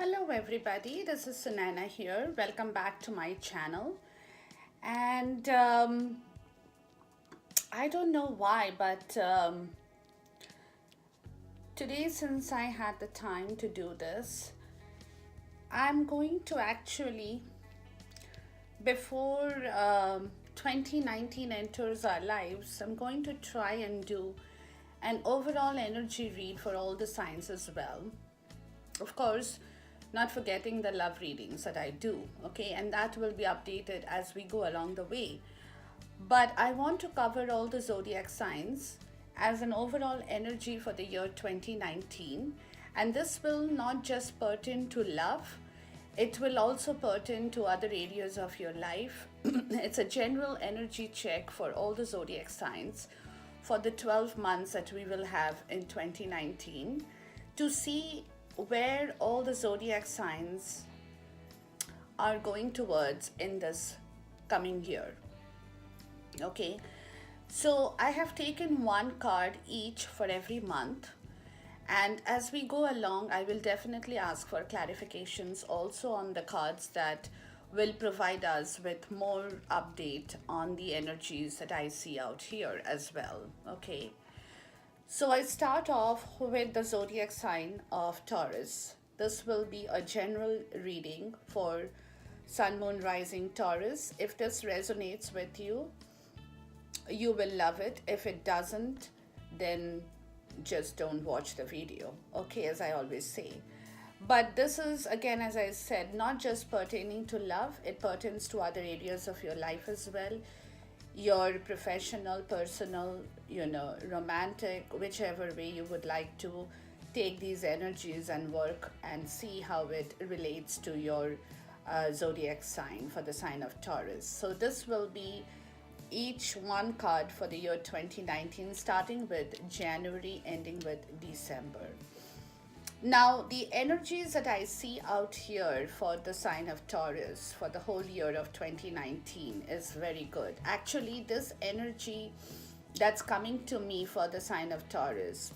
Hello everybody, this is Sunaina here. Welcome back to my channel. And I don't know why, but today, since I had the time to do this, I'm going to actually, before 2019 enters our lives, I'm going to try and do an overall energy read for all the signs as well. Of course, not forgetting the love readings that I do, okay, and that will be updated as we go along the way. But I want to cover all the zodiac signs as an overall energy for the year 2019, and this will not just pertain to love, it will also pertain to other areas of your life. It's a general energy check for all the zodiac signs for the 12 months that we will have in 2019 to see where all the zodiac signs are going towards in this coming year. Okay, so I have taken one card each for every month, and as we go along, I will definitely ask for clarifications also on the cards that will provide us with more update on the energies that I see out here as well. Okay. So I start off with the zodiac sign of Taurus. This will be a general reading for Sun, Moon, Rising Taurus. If this resonates with you, you will love it. If it doesn't, then just don't watch the video, okay, as I always say. But this is, again, as I said, not just pertaining to love, it pertains to other areas of your life as well, your professional, personal, romantic, whichever way you would like to take these energies and work and see how it relates to your zodiac sign for the sign of Taurus. So this will be each one card for the year 2019, starting with January, ending with December. Now, the energies that I see out here for the sign of Taurus for the whole year of 2019 is very good. Actually, this energy that's coming to me for the sign of Taurus,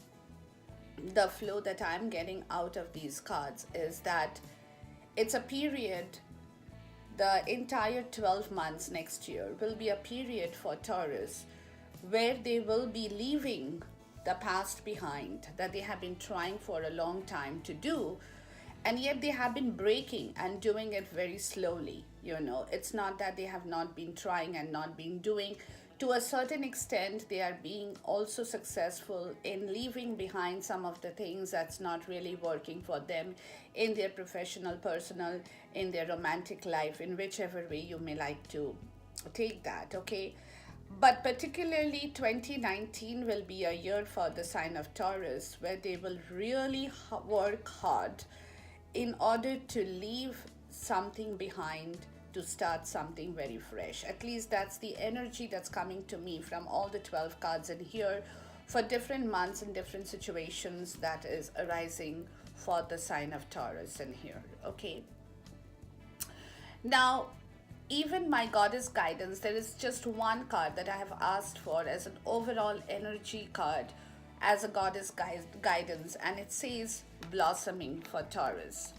the flow that I'm getting out of these cards is that it's a period, the entire 12 months next year will be a period for Taurus where they will be leaving the past behind that they have been trying for a long time to do, and yet they have been breaking and doing it very slowly. It's not that they have not been trying and not been doing. To a certain extent, they are being also successful in leaving behind some of the things that's not really working for them in their professional, personal, in their romantic life, in whichever way you may like to take that, okay? But particularly 2019 will be a year for the sign of Taurus where they will really work hard in order to leave something behind to start something very fresh. At least that's the energy that's coming to me from all the 12 cards in here for different months and different situations that is arising for the sign of Taurus in here, okay? Now, even my goddess guidance, there is just one card that I have asked for as an overall energy card as a goddess guidance, and it says blossoming for Taurus.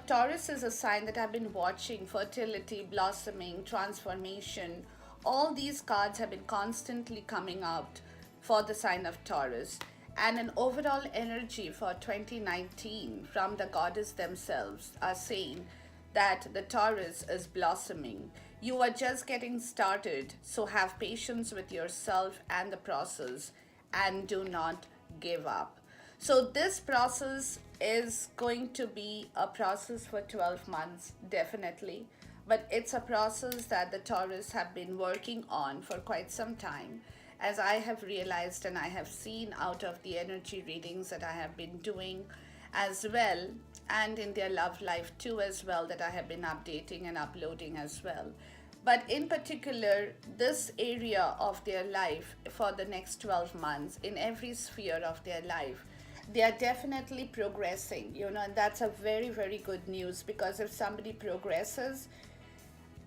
Taurus is a sign that I've been watching: fertility, blossoming, transformation. All these cards have been constantly coming out for the sign of Taurus, and an overall energy for 2019 from the goddess themselves are saying that the Taurus is blossoming. You are just getting started, so have patience with yourself and the process and do not give up. So this process is going to be a process for 12 months, definitely. But it's a process that the Taurus have been working on for quite some time, as I have realized and I have seen out of the energy readings that I have been doing as well, and in their love life too as well, that I have been updating and uploading as well. But in particular, this area of their life for the next 12 months, in every sphere of their life, they are definitely progressing, and that's a very, very good news, because if somebody progresses,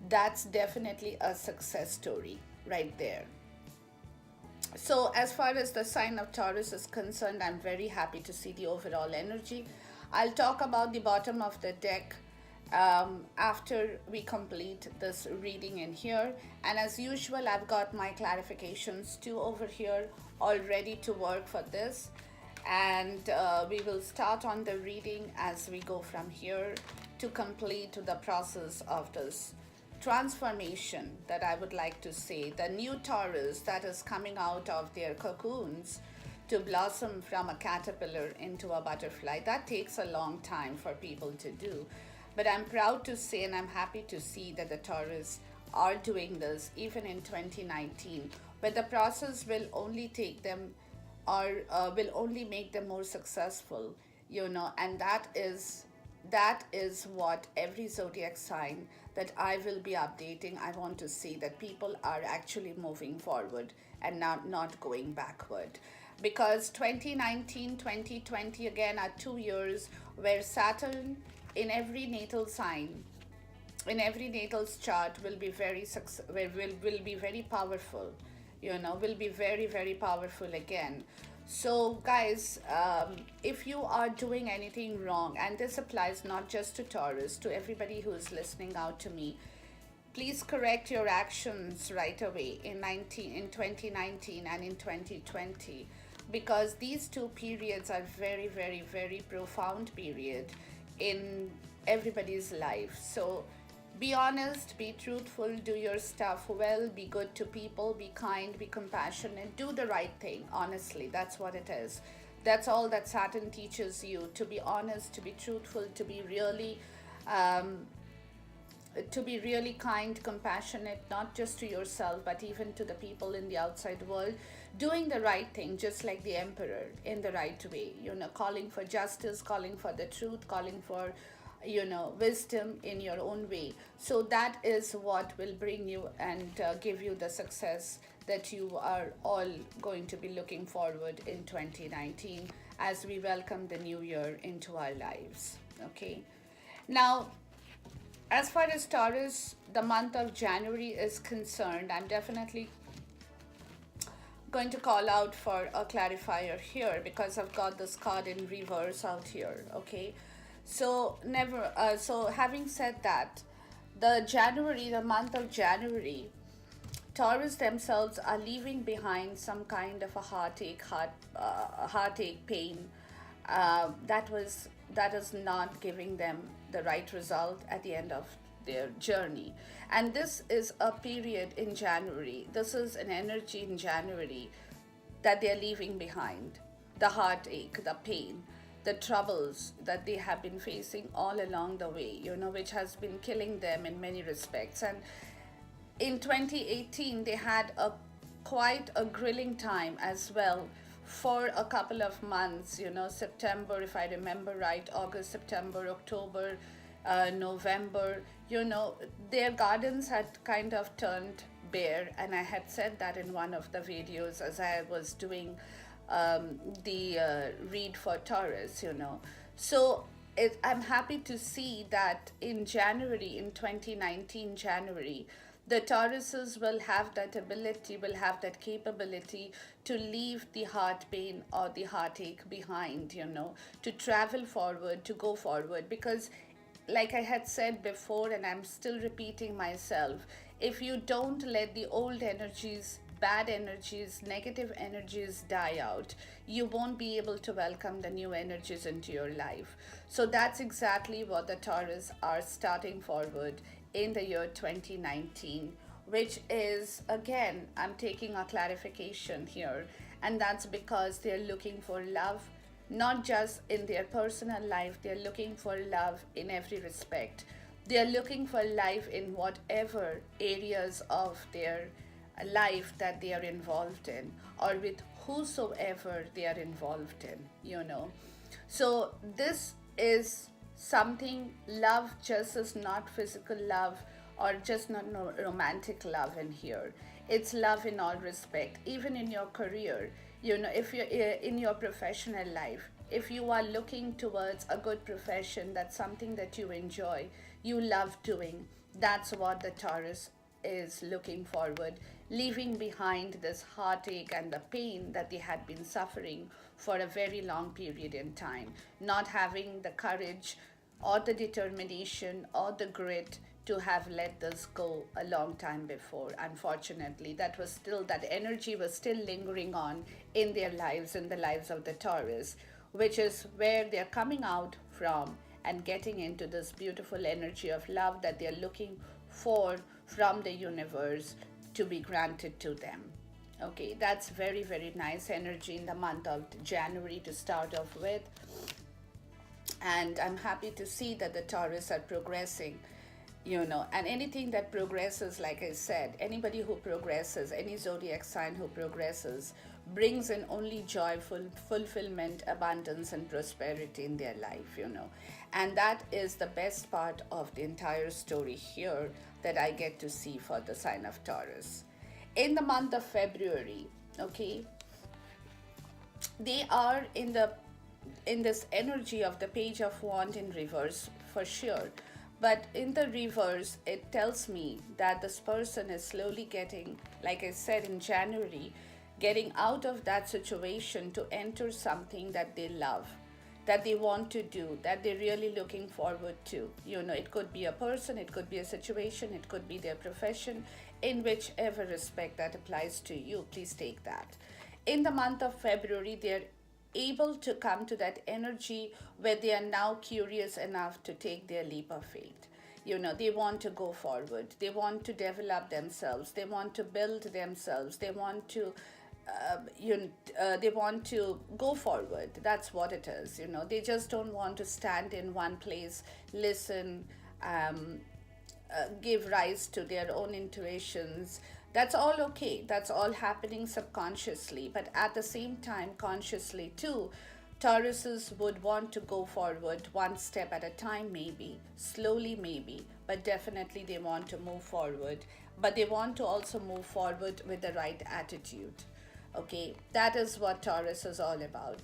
that's definitely a success story right there. So as far as the sign of Taurus is concerned, I'm very happy to see the overall energy. I'll talk about the bottom of the deck after we complete this reading in here. And as usual, I've got my clarifications too over here all ready to work for this. And we will start on the reading as we go from here to complete the process of this transformation that I would like to say. The new Taurus that is coming out of their cocoons to blossom from a caterpillar into a butterfly. That takes a long time for people to do. But I'm proud to say and I'm happy to see that the Taurus are doing this even in 2019. But the process will only take them or will only make them more successful, and that is what every zodiac sign that I will be updating. I want to see that people are actually moving forward and not going backward. Because 2019, 2020 again are 2 years where Saturn in every natal sign, in every natal's chart will be will be very powerful, will be very, very powerful again. So guys, if you are doing anything wrong, and this applies not just to Taurus, to everybody who is listening out to me, please correct your actions right away in 2019 and in 2020, because these two periods are very, very, very profound period in everybody's life. So be honest, be truthful, do your stuff well, be good to people, be kind, be compassionate, do the right thing. Honestly, that's what it is. That's all that Saturn teaches you, to be honest, to be truthful, um, to be really kind, compassionate, not just to yourself, but even to the people in the outside world, doing the right thing, just like the emperor, in the right way, calling for justice, calling for the truth, calling for, wisdom in your own way. So that is what will bring you and give you the success that you are all going to be looking forward in 2019 as we welcome the new year into our lives. Okay. Now, as far as Taurus, the month of January is concerned, I'm definitely going to call out for a clarifier here because I've got this card in reverse out here. Okay, so never. So having said that, the month of January, Taurus themselves are leaving behind some kind of a heartache, pain, that is not giving them the right result at the end of their journey. And this is a period in January. This is an energy in January that they're leaving behind. The heartache, the pain, the troubles that they have been facing all along the way, which has been killing them in many respects. And in 2018, they had quite a grilling time as well for a couple of months, September, if I remember right, August, September, October, November, their gardens had kind of turned bare. And I had said that in one of the videos as I was doing the read for Taurus, So I'm happy to see that in January, in 2019 January, the Tauruses will have that ability, will have that capability to leave the heart pain or the heartache behind, to travel forward, to go forward. Because, like I had said before, and I'm still repeating myself, if you don't let the old energies, bad energies, negative energies die out, you won't be able to welcome the new energies into your life. So that's exactly what the Taurus are starting forward in the year 2019, which is, again, I'm taking a clarification here, and that's because they're looking for love, not just in their personal life, they're looking for love in every respect. They're looking for life in whatever areas of their life that they are involved in, or with whosoever they are involved in. So this is something, love just is not physical love or just not no romantic love in here. It's love in all respect, even in your career, if you're in your professional life, if you are looking towards a good profession, that's something that you enjoy, you love doing, that's what the Taurus is looking forward leaving behind this heartache and the pain that they had been suffering for a very long period in time, not having the courage or the determination or the grit to have let this go a long time before. Unfortunately, that energy was still lingering on in their lives, in the lives of the Taurus, which is where they're coming out from and getting into this beautiful energy of love that they're looking for from the universe to be granted to them. Okay, that's very, very nice energy in the month of January to start off with. And I'm happy to see that the Taurus are progressing, and anything that progresses, like I said, anybody who progresses, any zodiac sign who progresses, brings in only joyful fulfillment, abundance, and prosperity in their life. And that is the best part of the entire story here that I get to see for the sign of Taurus. In the month of February, okay, they are in this energy of the Page of Wand in reverse for sure. But in the reverse, it tells me that this person is slowly getting, like I said in January, getting out of that situation to enter something that they love, that they want to do, that they're really looking forward to. It could be a person, it could be a situation, it could be their profession, in whichever respect that applies to you. Please take that. In the month of February, they're able to come to that energy where they are now curious enough to take their leap of faith. They want to go forward, they want to develop themselves, they want to build themselves, they want to they want to go forward. That's what it is. They just don't want to stand in one place, listen, give rise to their own intuitions. That's all okay. That's all happening subconsciously. But at the same time, consciously too, Tauruses would want to go forward one step at a time, maybe, slowly, maybe, but definitely they want to move forward. But they want to also move forward with the right attitude. Okay, that is what Taurus is all about.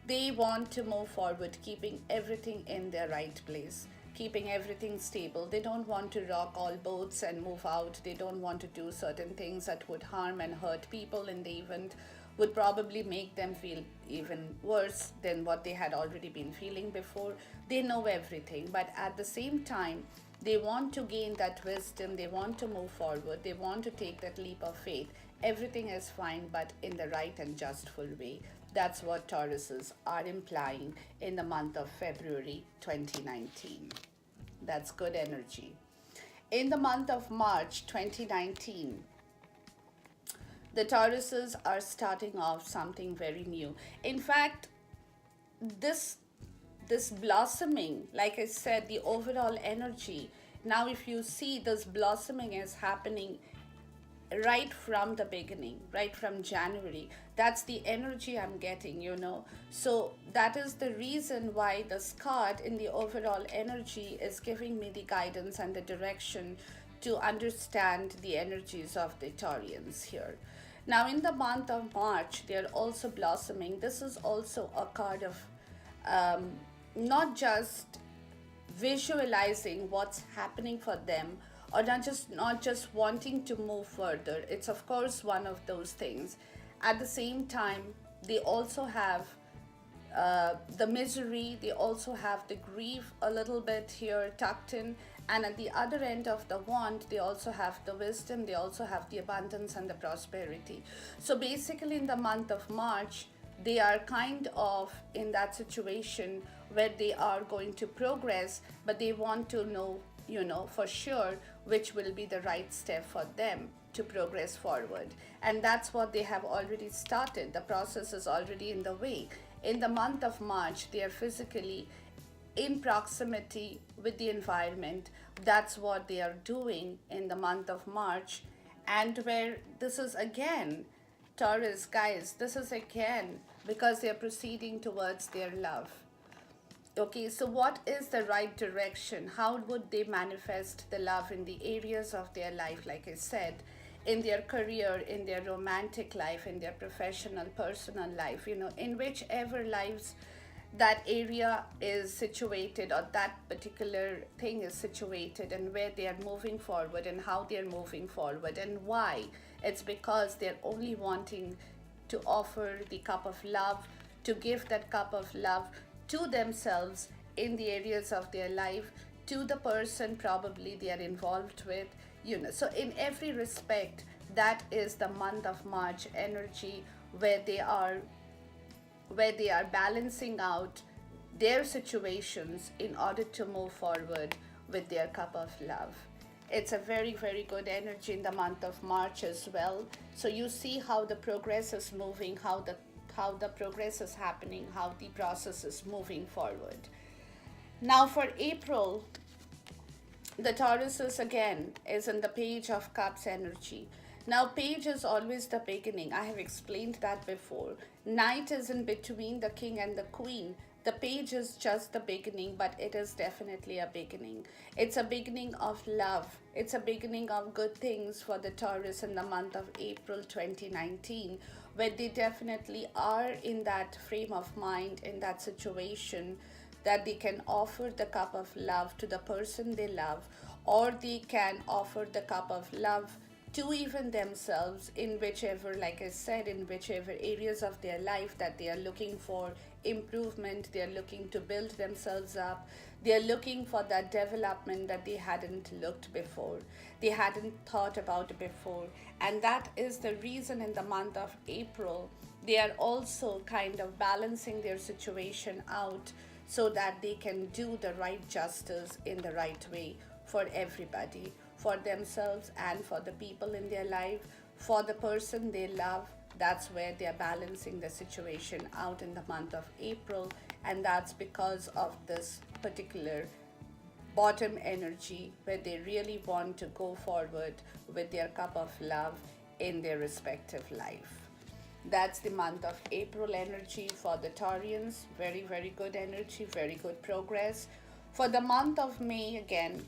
They want to move forward, keeping everything in their right place, keeping everything stable. They don't want to rock all boats and move out. They don't want to do certain things that would harm and hurt people in the event, would probably make them feel even worse than what they had already been feeling before. They know everything, but at the same time, they want to gain that wisdom, they want to move forward, they want to take that leap of faith. Everything is fine, but in the right and justful way. That's what Tauruses are implying in the month of February 2019. That's good energy. In the month of March 2019, the Tauruses are starting off something very new. In fact, this blossoming, like I said, the overall energy, now if you see, this blossoming is happening right from the beginning, right from January. That's the energy I'm getting. So that is the reason why this card in the overall energy is giving me the guidance and the direction to understand the energies of the Taurians here. Now, in the month of March, they're also blossoming. This is also a card of not just visualizing what's happening for them, or not just wanting to move further. It's of course one of those things. At the same time, they also have the misery, they also have the grief a little bit here tucked in, and at the other end of the wand, they also have the wisdom, they also have the abundance and the prosperity. So basically, in the month of March, they are kind of in that situation where they are going to progress, but they want to know, for sure which will be the right step for them to progress forward. And that's what they have already started. The process is already in the way. In the month of March, they are physically in proximity with the environment. That's what they are doing in the month of March. And where this is again, Taurus, guys, this is again because they are proceeding towards their love. Okay, so what is the right direction? How would they manifest the love in the areas of their life, like I said, in their career, in their romantic life, in their professional, personal life, in whichever lives that area is situated, or that particular thing is situated, and where they are moving forward and how they are moving forward and why It's because they're only wanting to offer the cup of love, to give that cup of love to themselves in the areas of their life, to the person probably they are involved with, So, in every respect, that is the month of March energy where they are balancing out their situations in order to move forward with their cup of love. It's a very, very good energy in the month of March as well. So you see how the progress is moving, how the progress is happening, how the process is moving forward. Now for April, the Taurus is again is in the Page of Cups energy. Now, page is always the beginning. I have explained that before. Knight is in between the king and the queen. The page is just the beginning, but it is definitely a beginning. It's a beginning of love. It's a beginning of good things for the Taurus in the month of April 2019, where they definitely are in that frame of mind, in that situation, that they can offer the cup of love to the person they love, or they can offer the cup of love to even themselves in whichever, like I said, in whichever areas of their life that they are looking for improvement, they are looking to build themselves up, they are looking for that development that they hadn't looked before, they hadn't thought about before. And that is the reason in the month of April, they are also kind of balancing their situation out so that they can do the right justice in the right way for everybody, for themselves and for the people in their life, for the person they love. That's where they are balancing the situation out in the month of April, and that's because of this particular bottom energy where they really want to go forward with their cup of love in their respective life. That's the month of April energy for the Taurians. Very, very good energy, very good progress. For the month of May, again,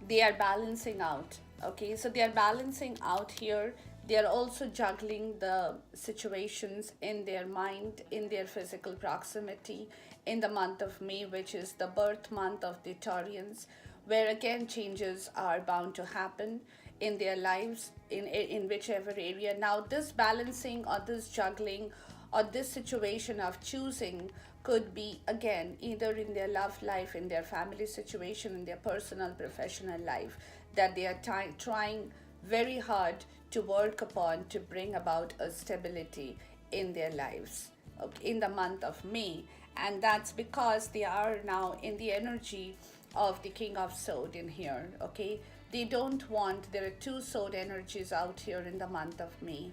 they are balancing out. Okay, so they are balancing out here. They are also juggling the situations in their mind, in their physical proximity in the month of May, which is the birth month of the Taurians, where again changes are bound to happen in their lives in whichever area. Now, this balancing or this juggling or this situation of choosing could be again either in their love life, in their family situation, in their personal professional life, that they are trying very hard to work upon to bring about a stability in their lives, okay, in the month of May. And that's because they are now in the energy of the King of Swords in here. Okay, they don't want, there are two sword energies out here in the month of May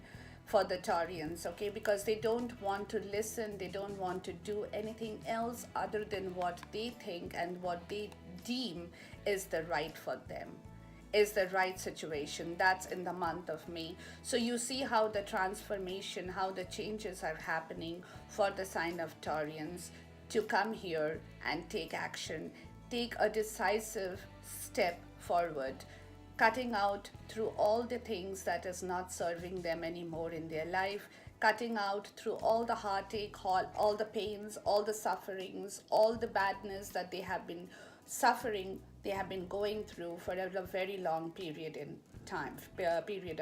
for the Taurians, okay, because they don't want to listen, they don't want to do anything else other than what they think and what they deem is the right for them, is the right situation. That's in the month of May. So you see how the transformation, how the changes are happening for the sign of Taurians to come here and take action, take a decisive step forward, cutting out through all the things that is not serving them anymore in their life, cutting out through all the heartache, all the pains, all the sufferings, all the badness that they have been suffering, they have been going through for a very long period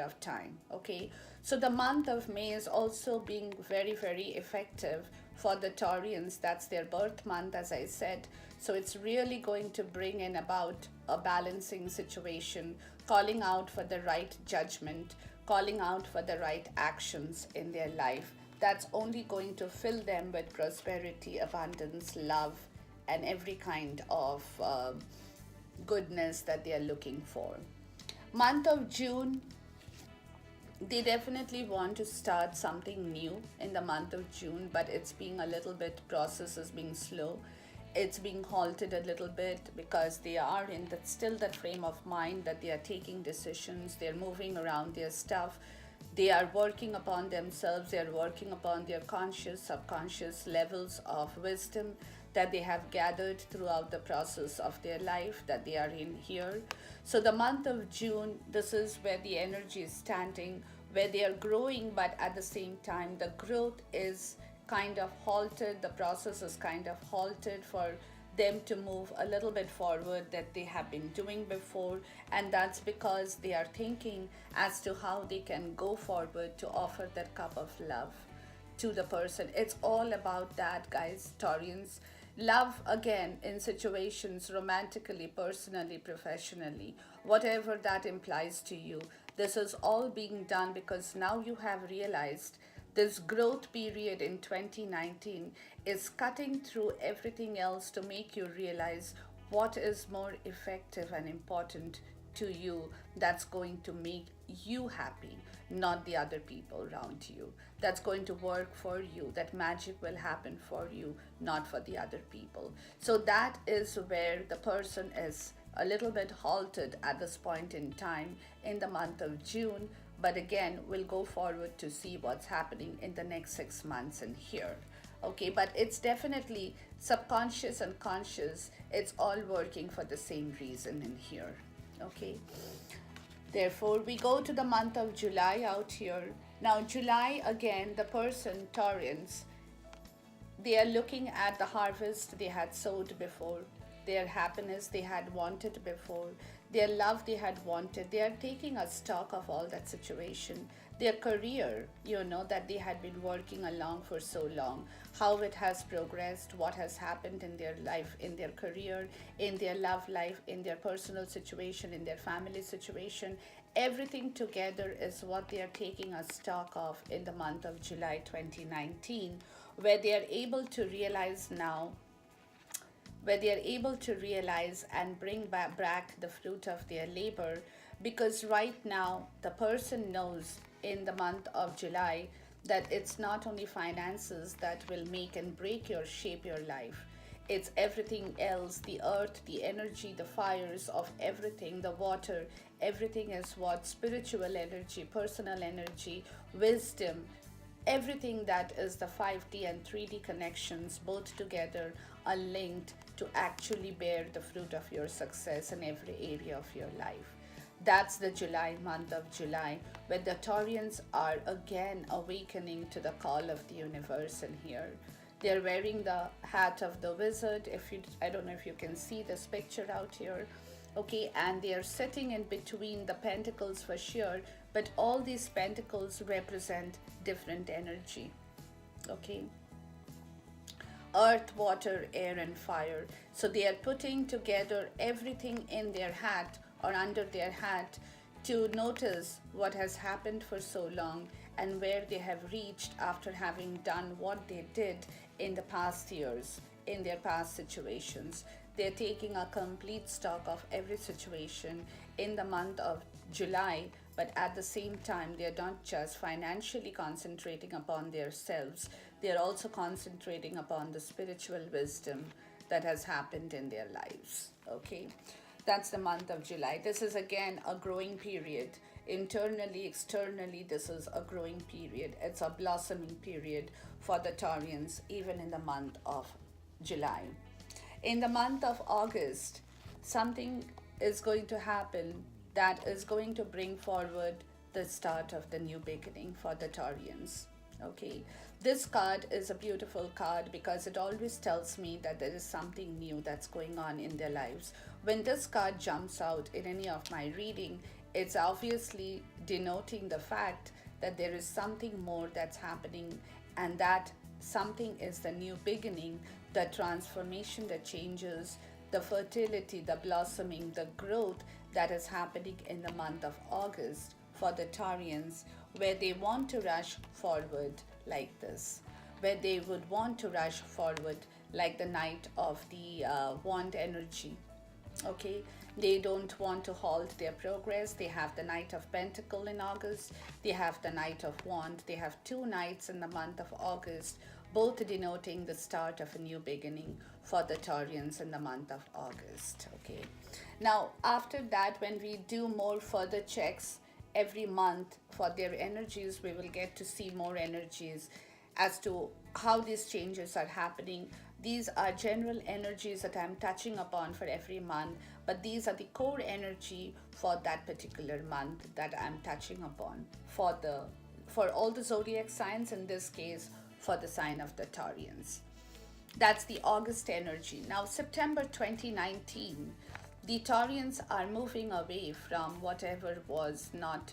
of time. Okay, so the month of May is also being very, very effective for the Taurians. That's their birth month, as I said. So it's really going to bring in about a balancing situation, calling out for the right judgment, calling out for the right actions in their life. That's only going to fill them with prosperity, abundance, love, and every kind of goodness that they are looking for. Month of June, they definitely want to start something new in the month of June, but it's being a little bit, process is being slow. It's being halted a little bit because they are in that still that frame of mind that they are taking decisions, they're moving around their stuff, they are working upon themselves, they are working upon their conscious, subconscious levels of wisdom that they have gathered throughout the process of their life that they are in here. So the month of June, this is where the energy is standing, where they are growing, but at the same time the growth is kind of halted, the process is kind of halted for them to move a little bit forward that they have been doing before, and that's because they are thinking as to how they can go forward to offer that cup of love to the person. It's all about that, guys, Taurians. Love again in situations romantically, personally, professionally, whatever that implies to you. This is all being done because now you have realized this growth period in 2019 is cutting through everything else to make you realize what is more effective and important to you, that's going to make you happy, not the other people around you. That's going to work for you. That magic will happen for you, not for the other people. So that is where the person is a little bit halted at this point in time in the month of June. But again, we'll go forward to see what's happening in the next 6 months in here. Okay, but it's definitely subconscious and conscious. It's all working for the same reason in here. Okay, therefore we go to the month of July out here. Now July, again, the person Taurans, they are looking at the harvest they had sowed before, their happiness they had wanted before, their love they had wanted. They are taking a stock of all that situation, their career, that they had been working along for so long, how it has progressed, what has happened in their life, in their career, in their love life, in their personal situation, in their family situation. Everything together is what they are taking a stock of in the month of July 2019, where they are able to realize now, where they are able to realize and bring back the fruit of their labor. Because right now the person knows in the month of July that it's not only finances that will make and break your shape your life, it's everything else, the earth, the energy, the fires of everything, the water, everything is what spiritual energy, personal energy, wisdom, everything that is the 5D and 3D connections both together are linked to actually bear the fruit of your success in every area of your life. That's the July, month of July, where the Taurians are again awakening to the call of the universe in here. They're wearing the hat of the wizard. I don't know if you can see this picture out here. Okay, and they are sitting in between the pentacles for sure, but all these pentacles represent different energy. Okay, earth, water, air, and fire. So they are putting together everything in their hat or under their hat to notice what has happened for so long and where they have reached after having done what they did in the past years, in their past situations. They're taking a complete stock of every situation in the month of July, but at the same time, they're not just financially concentrating upon themselves, they're also concentrating upon the spiritual wisdom that has happened in their lives. Okay, that's the month of July. This is again a growing period. Internally, externally, this is a growing period. It's a blossoming period for the Taurians, even in the month of July. In the month of August, something is going to happen that is going to bring forward the start of the new beginning for the Taurians. Okay, this card is a beautiful card because it always tells me that there is something new that's going on in their lives. When this card jumps out in any of my reading, it's obviously denoting the fact that there is something more that's happening, and that something is the new beginning, the transformation, the changes, the fertility, the blossoming, the growth that is happening in the month of August for the Taurians, where they want to rush forward like this, where they would want to rush forward like the Knight of the Wand energy. Okay, they don't want to halt their progress. They have the Knight of Pentacle in August, they have the Knight of Wand, they have two Knights in the month of August, both denoting the start of a new beginning for the Taurians in the month of August. Okay, now after that, when we do more further checks every month for their energies, we will get to see more energies as to how these changes are happening. These are general energies that I'm touching upon for every month, but these are the core energy for that particular month that I'm touching upon for all the zodiac signs, in this case for the sign of the Taurians. That's the August energy. Now, September 2019, the Taurians are moving away from whatever was not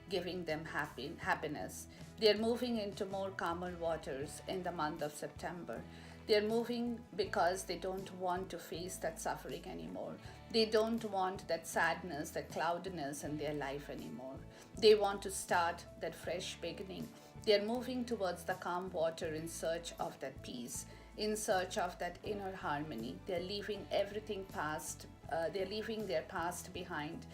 giving them happiness. They're moving into more calmer waters in the month of September. They're moving because they don't want to face that suffering anymore. They don't want that sadness, that cloudiness in their life anymore. They want to start that fresh beginning. They're moving towards the calm water in search of that peace, in search of that inner harmony. They're leaving everything past, they're leaving their past behind,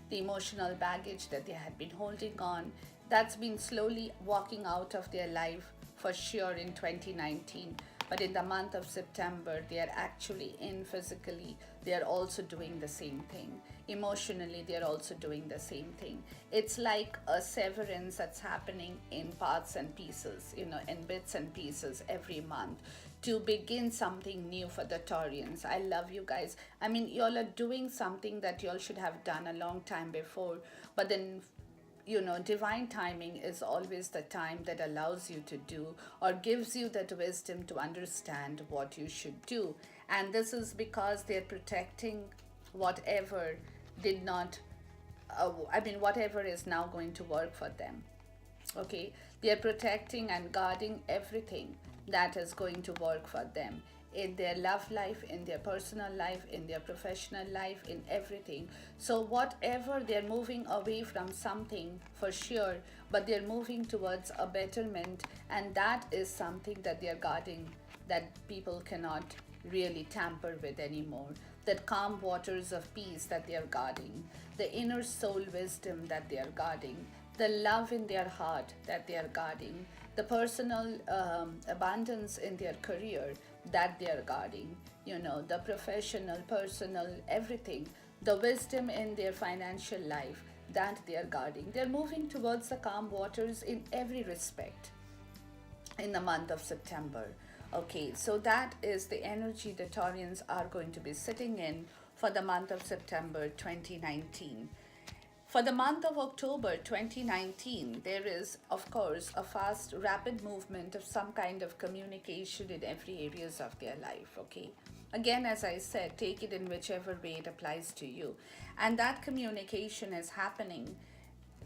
the emotional baggage that they had been holding on, that's been slowly walking out of their life for sure in 2019. But in the month of September, they are actually in physically, they are also doing the same thing. Emotionally, they are also doing the same thing. It's like a severance that's happening in parts and pieces, in bits and pieces every month to begin something new for the Taurians. I love you guys. I mean, y'all are doing something that y'all should have done a long time before, but then divine timing is always the time that allows you to do or gives you that wisdom to understand what you should do. And this is because they're protecting whatever did not, whatever is now going to work for them. Okay, they are protecting and guarding everything that is going to work for them in their love life, in their personal life, in their professional life, in everything. So whatever, they're moving away from something for sure, but they're moving towards a betterment, and that is something that they're guarding, that people cannot really tamper with anymore. That calm waters of peace that they are guarding, the inner soul wisdom that they are guarding, the love in their heart that they are guarding, the personal abundance in their career that they are guarding, the professional, personal, everything, the wisdom in their financial life that they are guarding. They're moving towards the calm waters in every respect in the month of September. Okay, so that is the energy the Taurians are going to be sitting in for the month of September 2019. For the month of October 2019, there is, of course, a fast, rapid movement of some kind of communication in every areas of their life, okay? Again, as I said, take it in whichever way it applies to you. And that communication is happening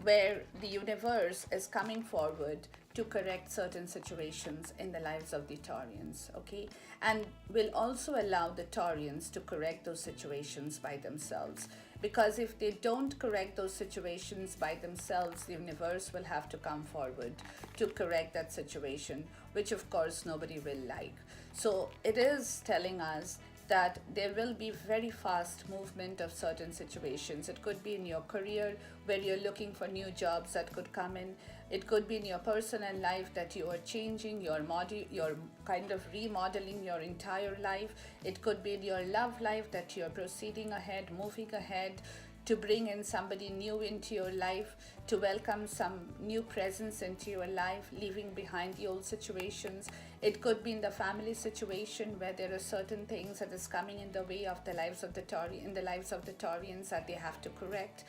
where the universe is coming forward to correct certain situations in the lives of the Taurians, okay? And will also allow the Taurians to correct those situations by themselves. Because if they don't correct those situations by themselves, the universe will have to come forward to correct that situation, which of course nobody will like. So it is telling us that there will be very fast movement of certain situations. It could be in your career where you're looking for new jobs that could come in. It could be in your personal life that you are changing, you're kind of remodeling your entire life. It could be in your love life that you're proceeding ahead, moving ahead, to bring in somebody new into your life, to welcome some new presence into your life, leaving behind the old situations. It could be in the family situation where there are certain things that is coming in the way of the lives of the Taurians that they have to correct.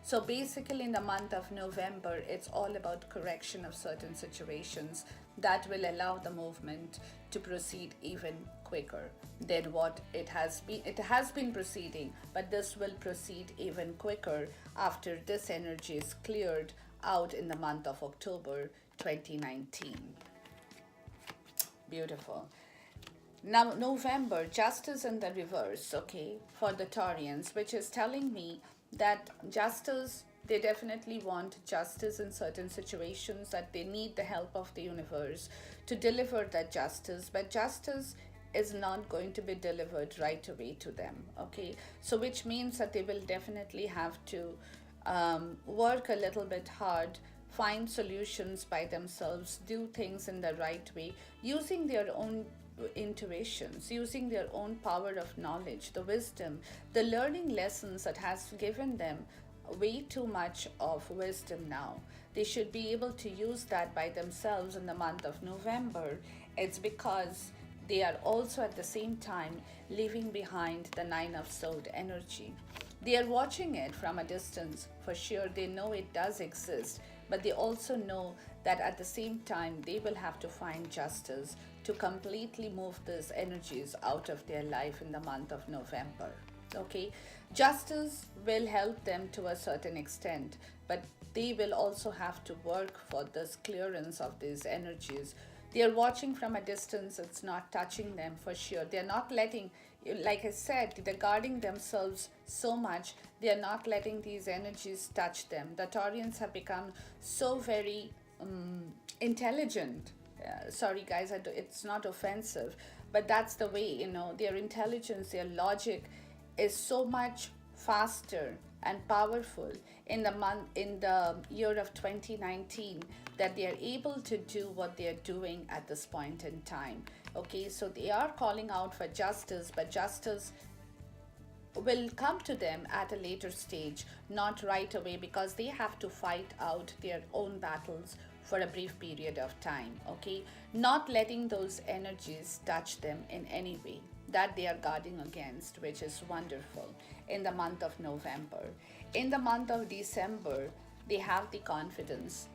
So basically in the month of November, it's all about correction of certain situations that will allow the movement to proceed even quicker than what it has been. It has been proceeding, but this will proceed even quicker after this energy is cleared out in the month of October 2019. Beautiful. Now, November, justice in the reverse, okay, for the Taurians, which is telling me that justice, they definitely want justice in certain situations, that they need the help of the universe to deliver that justice, but justice is not going to be delivered right away to them, okay? So which means that they will definitely have to work a little bit hard, find solutions by themselves, do things in the right way, using their own intuitions, using their own power of knowledge, the wisdom, the learning lessons that has given them way too much of wisdom now. They should be able to use that by themselves in the month of November. It's because they are also at the same time leaving behind the Nine of Swords energy. They are watching it from a distance. For sure, they know it does exist, but they also know that at the same time, they will have to find justice to completely move these energies out of their life in the month of November. Okay, justice will help them to a certain extent, but they will also have to work for this clearance of these energies. They are watching from a distance, it's not touching them for sure. They're not letting, like I said, they're guarding themselves so much, they're not letting these energies touch them. The Taurians have become so very intelligent. Sorry, guys, it's not offensive, but that's the way, their intelligence, their logic is so much faster and powerful in the year of 2019, that they are able to do what they are doing at this point in time. Okay, so they are calling out for justice, but justice will come to them at a later stage, not right away, because they have to fight out their own battles for a brief period of time. Okay, not letting those energies touch them in any way, that they are guarding against, which is wonderful in the month of November. In the month of December, they have the confidence.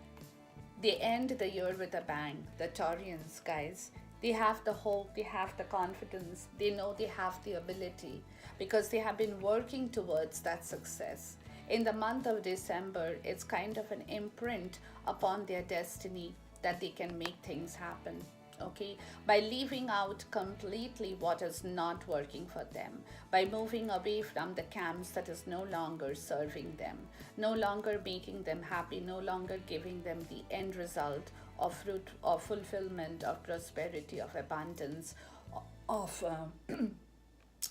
They end the year with a bang. The Taurians, guys, they have the hope, they have the confidence, they know they have the ability, because they have been working towards that success. In the month of December, it's kind of an imprint upon their destiny that they can make things happen. Okay, by leaving out completely what is not working for them, by moving away from the camps that is no longer serving them, no longer making them happy, no longer giving them the end result of fruit, of fulfillment, of prosperity, of abundance, of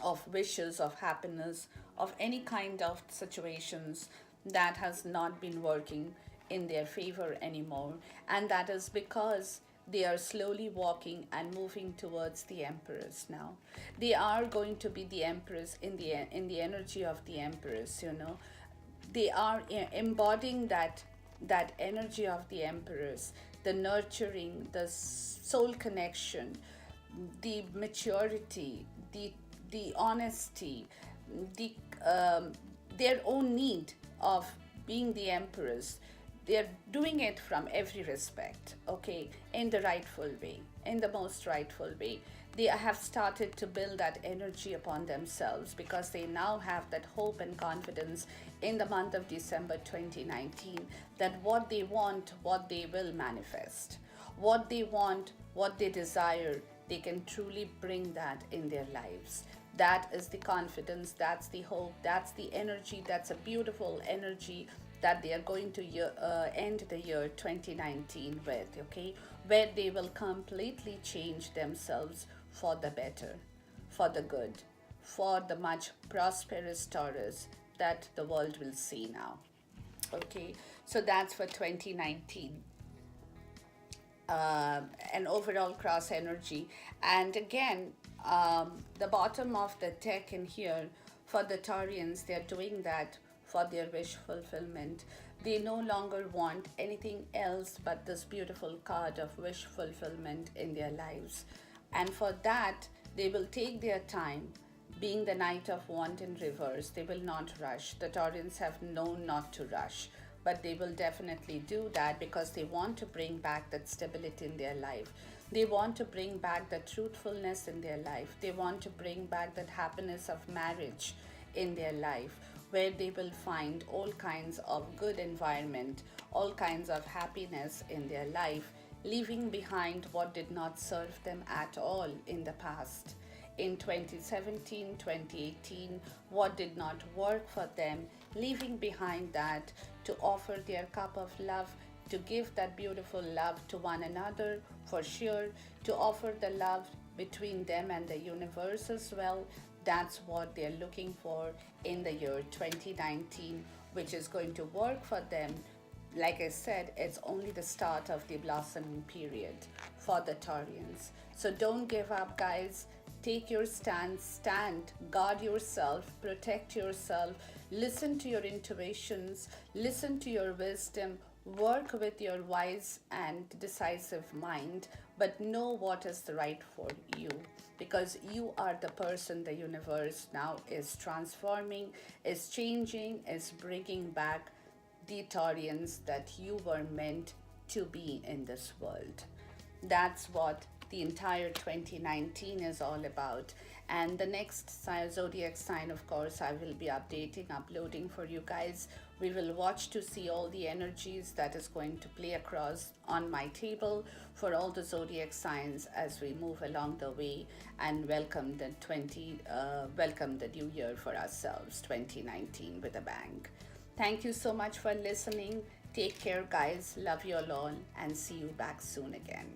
of wishes, of happiness, of any kind of situations that has not been working in their favor anymore. And that is because they are slowly walking and moving towards the Empress now. They are going to be the Empress in the energy of the Empress, They are embodying that energy of the Empress, the nurturing, the soul connection, the maturity, the honesty, the their own need of being the Empress. They're doing it from every respect, okay, in the rightful way, in the most rightful way. They have started to build that energy upon themselves, because they now have that hope and confidence in the month of December 2019, that what they want, what they will manifest. What they want, what they desire, they can truly bring that in their lives. That is the confidence, that's the hope, that's the energy, that's a beautiful energy that they are going to end the year 2019 with, okay? Where they will completely change themselves for the better, for the good, for the much prosperous Taurus that the world will see now, okay? So that's for 2019. An overall cross energy. And again, the bottom of the deck in here, for the Taurians, they're doing that for their wish fulfillment. They no longer want anything else but this beautiful card of wish fulfillment in their lives. And for that, they will take their time. Being the Knight of Wands in reverse, they will not rush. The Taurians have known not to rush, but they will definitely do that, because they want to bring back that stability in their life. They want to bring back the truthfulness in their life. They want to bring back that happiness of marriage in their life, where they will find all kinds of good environment, all kinds of happiness in their life, leaving behind what did not serve them at all in the past. In 2017, 2018, what did not work for them, leaving behind that to offer their cup of love, to give that beautiful love to one another, for sure, to offer the love between them and the universe as well. That's what they're looking for in the year 2019, which is going to work for them. Like I said, it's only the start of the blossoming period for the Taurians. So don't give up, guys. Take your stand, guard yourself, protect yourself, listen to your intuitions, listen to your wisdom, work with your wise and decisive mind, but know what is right for you, because you are the person the universe now is transforming, is changing, is bringing back the Taurians that you were meant to be in this world. That's what the entire 2019 is all about. And the next zodiac sign, of course, I will be updating, uploading for you guys. We will watch to see all the energies that is going to play across on my table for all the zodiac signs as we move along the way and welcome welcome the new year for ourselves, 2019, with a bang. Thank you so much for listening. Take care, guys. Love you all, and see you back soon again.